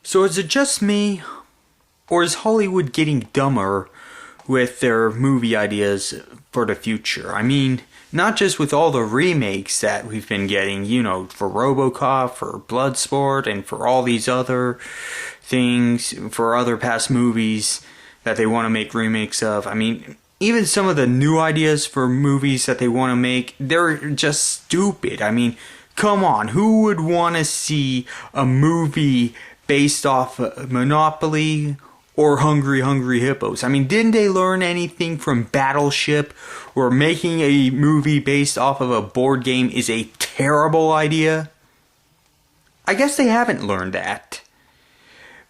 So is it just me, or is Hollywood getting dumber with their movie ideas for the future? I mean, not just with all the remakes that we've been getting, you know, for RoboCop, for Bloodsport, and for all these other things, for other past movies that they want to make remakes of. I mean, even some of the new ideas for movies that they want to make, they're just stupid. I mean, come on, who would want to see a movie based off Monopoly or Hungry Hungry Hippos? I mean, didn't they learn anything from Battleship, where making a movie based off of a board game is a terrible idea? I guess they haven't learned that.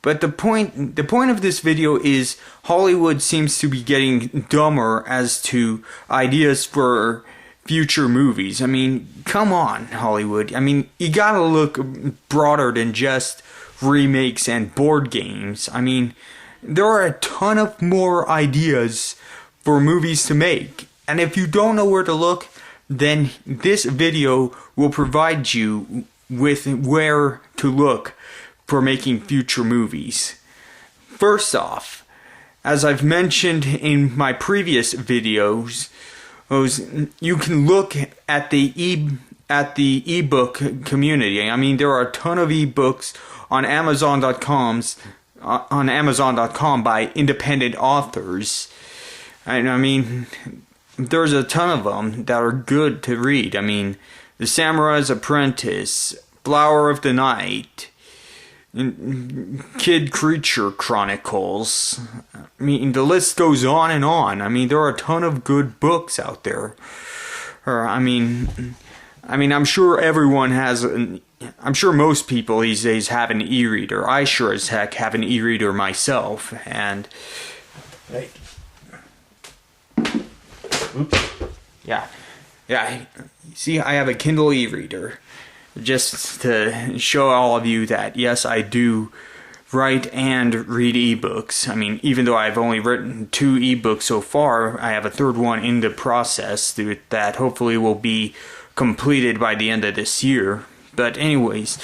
But the point of this video is Hollywood seems to be getting dumber as to ideas for future movies. I mean, come on, Hollywood. I mean, you gotta look broader than just remakes and board games. I mean, there are a ton of more ideas for movies to make. And if you don't know where to look, then this video will provide you with where to look for making future movies. First off, as I've mentioned in my previous videos, you can look at the ebook community. I mean, there are a ton of ebooks on Amazon.com by independent authors. And I mean, there's a ton of them that are good to read. I mean, The Samurai's Apprentice, Flower of the Night, Kid Creature Chronicles. I mean, the list goes on and on. I mean, there are a ton of good books out there. I mean, I'm sure everyone has. I'm sure most people these days have an e-reader. I sure as heck have an e-reader myself. And oops, yeah. See, I have a Kindle e-reader. Just to show all of you that, yes, I do write and read ebooks. I mean, even though I've only written 2 ebooks so far, I have a third one in the process that hopefully will be completed by the end of this year. But anyways,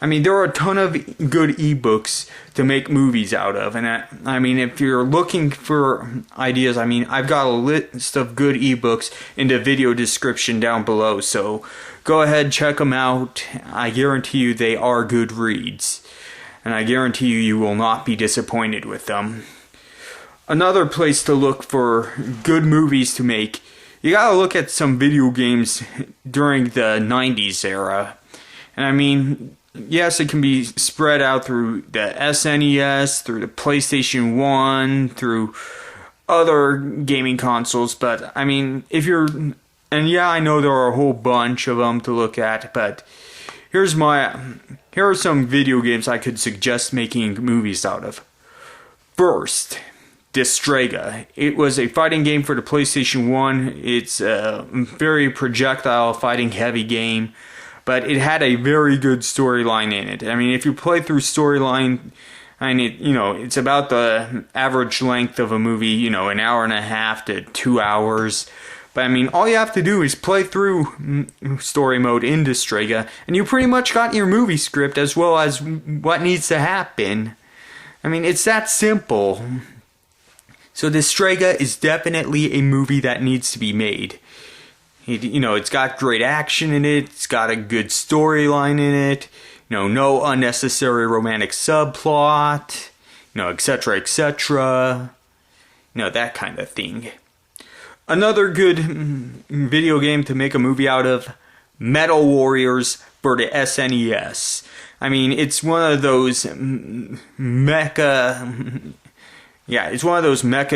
I mean, there are a ton of good ebooks to make movies out of. And I mean, if you're looking for ideas, I mean, I've got a list of good ebooks in the video description down below. So go ahead, check them out. I guarantee you they are good reads. And I guarantee you will not be disappointed with them. Another place to look for good movies to make, you gotta look at some video games during the 90s era. And I mean, yes, it can be spread out through the SNES, through the PlayStation 1, through other gaming consoles. But I mean, and yeah, I know there are a whole bunch of them to look at, but here are some video games I could suggest making movies out of. First, Destrega. It was a fighting game for the PlayStation 1. It's a very projectile fighting heavy game, but it had a very good storyline in it. I mean, if you play through storyline, I mean, it's about the average length of a movie, an hour and a half to 2 hours. But I mean, all you have to do is play through story mode in Destrega, and you pretty much got your movie script as well as what needs to happen. I mean, it's that simple. So Destrega is definitely a movie that needs to be made. It's got great action in it, it's got a good storyline in it, no unnecessary romantic subplot, etc., etc., that kind of thing. Another good video game to make a movie out of, Metal Warriors for the SNES. I mean, it's one of those mecha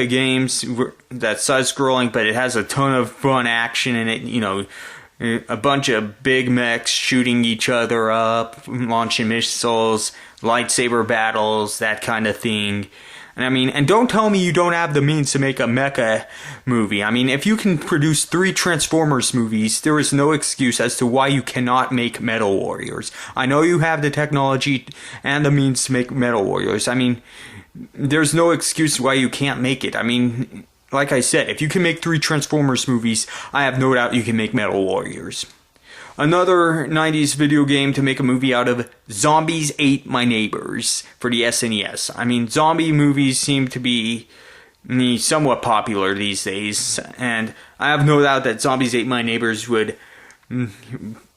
games that's side-scrolling, but it has a ton of fun action in it. A bunch of big mechs shooting each other up, launching missiles, lightsaber battles, that kind of thing. And I mean, and don't tell me you don't have the means to make a mecha movie. I mean, if you can produce 3 Transformers movies, there is no excuse as to why you cannot make Metal Warriors. I know you have the technology and the means to make Metal Warriors. I mean, there's no excuse why you can't make it. I mean, like I said, if you can make 3 Transformers movies, I have no doubt you can make Metal Warriors. Another 90s video game to make a movie out of, Zombies Ate My Neighbors for the SNES. I mean, zombie movies seem to be somewhat popular these days, and I have no doubt that Zombies Ate My Neighbors would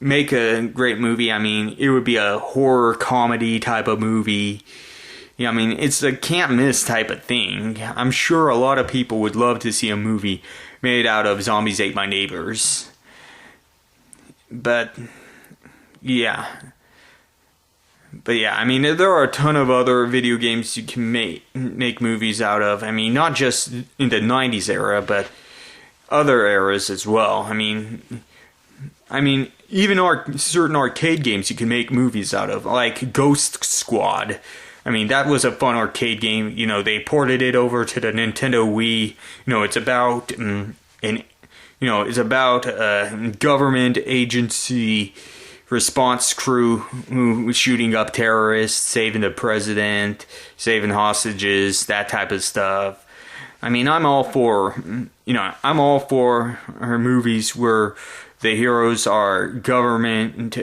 make a great movie. I mean, it would be a horror comedy type of movie. Yeah, I mean, it's a can't miss type of thing. I'm sure a lot of people would love to see a movie made out of Zombies Ate My Neighbors. But yeah, I mean, there are a ton of other video games you can make movies out of. I mean, not just in the 90s era, but other eras as well. I mean, even certain arcade games you can make movies out of, like Ghost Squad. I mean, that was a fun arcade game. You know, they ported it over to the Nintendo Wii. You know, it's about it's about a government agency response crew who was shooting up terrorists, saving the president, saving hostages, that type of stuff. I mean, I'm all for movies where the heroes are government,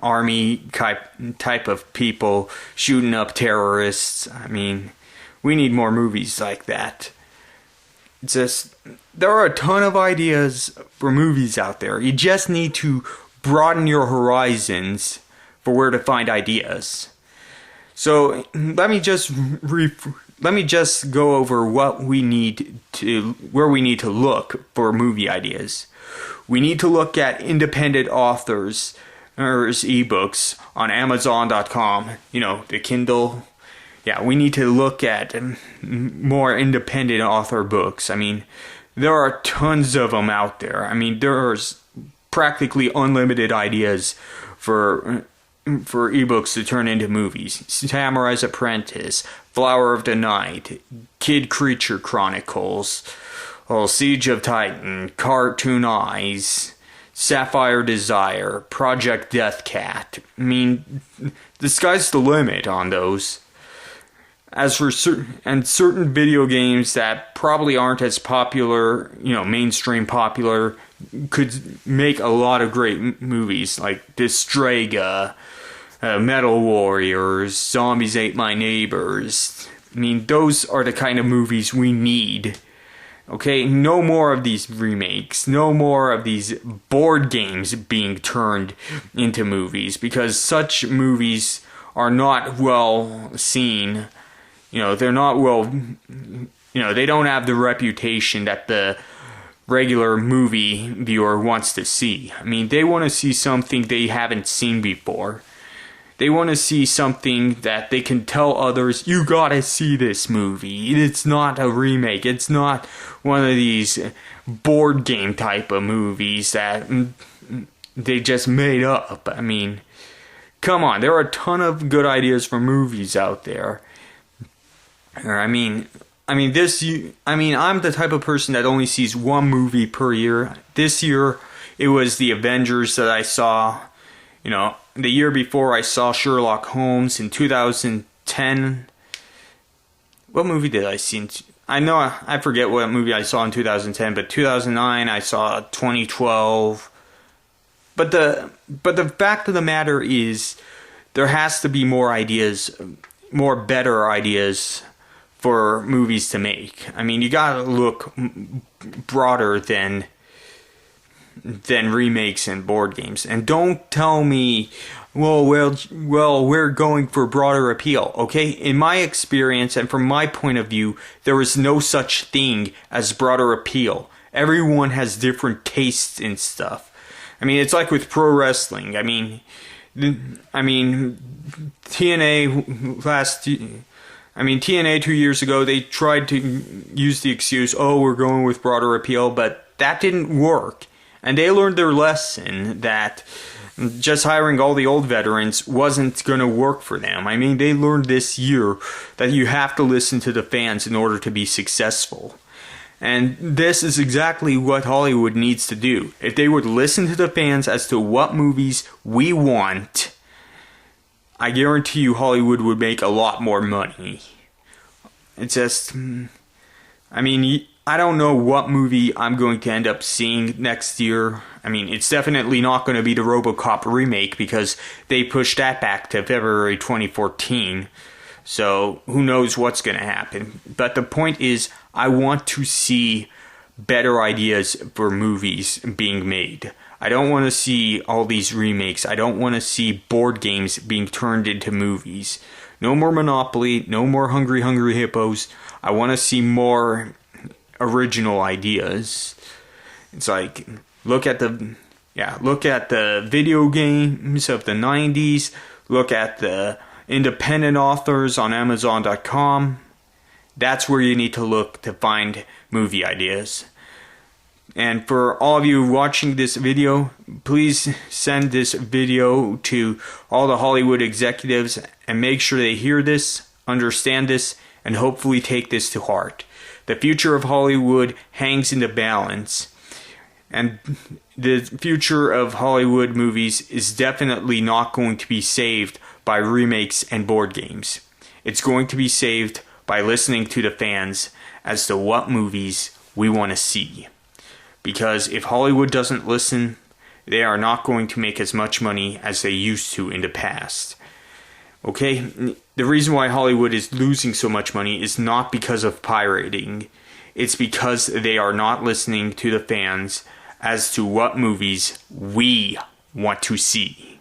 army type of people shooting up terrorists. I mean, we need more movies like that. It's just, there are a ton of ideas for movies out there. You just need to broaden your horizons for where to find ideas. So let me just go over where we need to look for movie ideas. We need to look at independent authors' ebooks on Amazon.com. You know, the Kindle. Yeah, we need to look at more independent author books. I mean, there are tons of them out there. I mean, there's practically unlimited ideas for ebooks to turn into movies. Samurai's Apprentice, Flower of the Night, Kid Creature Chronicles, Siege of Titan, Cartoon Eyes, Sapphire Desire, Project Deathcat. I mean, the sky's the limit on those. As for certain video games that probably aren't as popular, mainstream popular, could make a lot of great movies like Distrega, Metal Warriors, Zombies Ate My Neighbors. I mean, those are the kind of movies we need. Okay, no more of these remakes, no more of these board games being turned into movies, because such movies are not well seen. They're not well, they don't have the reputation that the regular movie viewer wants to see. I mean, they want to see something they haven't seen before. They want to see something that they can tell others, you gotta see this movie. It's not a remake. It's not one of these board game type of movies that they just made up. I mean, come on. There are a ton of good ideas for movies out there. I'm the type of person that only sees one movie per year. This year, it was The Avengers that I saw. The year before I saw Sherlock Holmes in 2010. What movie did I see? I forget what movie I saw in 2010, but 2009 I saw 2012. But the fact of the matter is, there has to be more ideas, more better ideas for movies to make. I mean, you gotta look broader than remakes and board games. And don't tell me, well, we're going for broader appeal. Okay, in my experience and from my point of view, there is no such thing as broader appeal. Everyone has different tastes in stuff. I mean, it's like with pro wrestling. I mean, TNA 2 years ago, they tried to use the excuse, we're going with broader appeal, but that didn't work. And they learned their lesson that just hiring all the old veterans wasn't going to work for them. I mean, they learned this year that you have to listen to the fans in order to be successful. And this is exactly what Hollywood needs to do. If they would listen to the fans as to what movies we want, I guarantee you Hollywood would make a lot more money. It's just, I don't know what movie I'm going to end up seeing next year. I mean, it's definitely not going to be the RoboCop remake because they pushed that back to February 2014. So who knows what's going to happen. But the point is, I want to see better ideas for movies being made. I don't want to see all these remakes. I don't want to see board games being turned into movies. No more Monopoly, no more Hungry Hungry Hippos. I want to see more original ideas. It's like, look at the video games of the 90s. Look at the independent authors on Amazon.com. That's where you need to look to find movie ideas. And for all of you watching this video, please send this video to all the Hollywood executives and make sure they hear this, understand this, and hopefully take this to heart. The future of Hollywood hangs in the balance, and the future of Hollywood movies is definitely not going to be saved by remakes and board games. It's going to be saved by listening to the fans as to what movies we want to see. Because if Hollywood doesn't listen, they are not going to make as much money as they used to in the past. Okay? The reason why Hollywood is losing so much money is not because of pirating. It's because they are not listening to the fans as to what movies we want to see.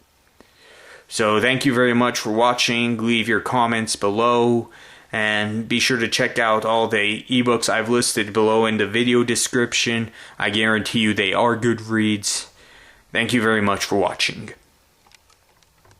So thank you very much for watching. Leave your comments below. And be sure to check out all the ebooks I've listed below in the video description. I guarantee you they are good reads. Thank you very much for watching.